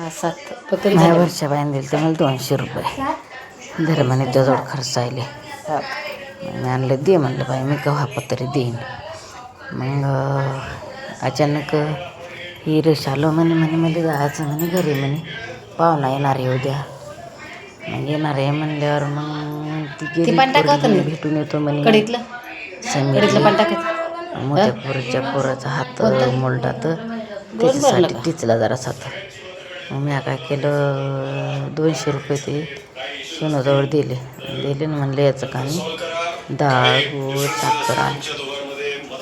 6-7 पत्री माझ्या झाले. वरच्या बाईने दिले तर मला 200 रुपये धर म्हणे त्याजवळ खर्चायले. मी आणलं दे म्हणलं बाई मी केव्हा पत्री देईन. मग अचानक ही रेष आलो म्हणे मला जायचं म्हणे घरी म्हणे पाहुणा येणार आहे उद्या. मग येणार आहे म्हणल्यावर मग ती गेली पण टाका होतं ना भेटून येतो म्हणे कडीतलं समीरला. पण टाकायचं. मोठ्या पोराचा हात मोलडात त्याच्यासाठी टिचला जरासा. मग मी काय केलं 200 रुपये ते सोनाजवळ दिले ना म्हणलं याचं का नाही डाळ गूळ साखर आण.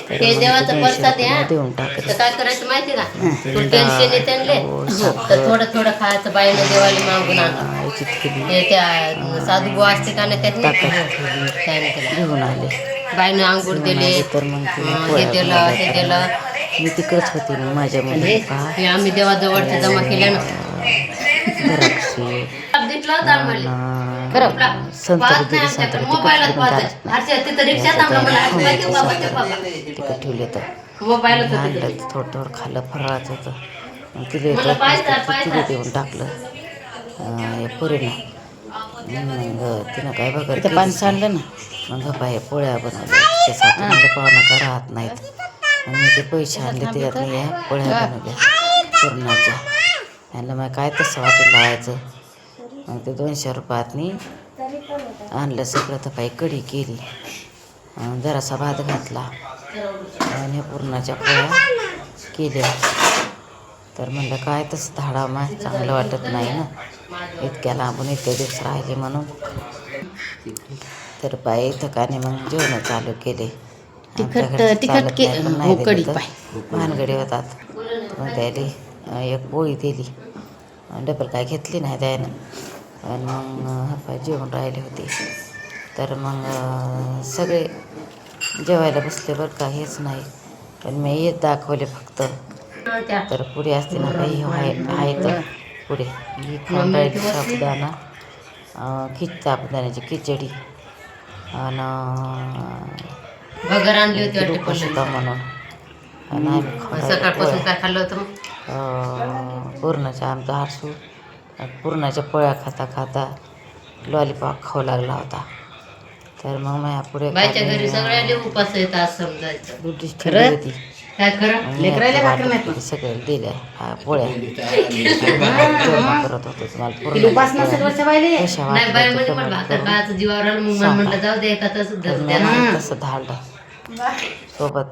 हे देवाचं प्रसाद आहे देऊन टाकलं. तर काय करायचं माहिती का टेन्शन येते तर थोडं थोडं खायचं बाईनं देवाला मागून आणून हे त्या साधू बुवा असते का नाही त्याने घेऊन आले. बाईनं अंगूर दिले तर मग हे दिलं हे दिलं मी तिकडच होती ना माझ्या मुली हे आम्ही देवाजवळचं जमा केलं ना द्राक्षे दिसलं होतं मला संत्री दिली संत्री मोबाईलात तिथं रिक्षात तिकडे ठेवले तर मोबाईलात आणलं थोडं थोडं खाल्लं फराळाचं होतं. मग तिला देऊन टाकलं या पोरीनं. मग तिनं काय बघा पाणी सांडलं ना. मग बाया पोळ्या बनवल्या त्याच्यासाठी म्हणजे पाहुणा का राहत नाहीत. आणि मी ते पैसे आणले त्याच्यात या पोळ्या बनवल्या पुरणाच्या. यांना मग काय तसं वाटेल लावायचं. मग ते 200 रुपयातनी आणलं सगळं तर काही कढी केली जरासा भात घातला आणि पुरणाच्या पोळ्या केल्या. तर म्हणलं काय तसं धाडा माय चांगलं वाटत नाही ना इतक्या लांबून इतक्या दिवस राहिले म्हणून. तर बाई थकाने मग जेवण चालू केले. भानगडी होतात. मग त्याला एक पोळी दिली डबल काय घेतली नाही त्यानं. आणि मग जेवण राहिले होते. तर मग सगळे जेवायला बसले बरं का हेच नाही. पण मी येत दाखवले फक्त. तर पुढे असते ना काही आहे तर पुढे ही खाऊन राहिली साबुदाणा साबुदाण्याची खिचडी आणि भगर आणली होती उपवास होता म्हणून. आणि आम्ही सकाळपासून काय खाल्लं होतं पुरणाच्या आमचा हरसू पुरणाच्या पोळ्या खाता खाता लॉलीपॉप खाऊ लागला होता. तर मग माझ्या पुढे बाईच्या घरी सगळ्याले उपास येतात समजायचं दुधीच ठेवली होती. काय खरं लेकरायला भाकर नाही सगळे दिल्या पोळ्या करत होतो तुम्हाला उपास नसेल वर्षा बाईले नाही बाई म्हणजे पण भाकर खायचं जीवावर आलं मग म्हटलं जाऊ दे एका तसं तसं धाडलं सोबत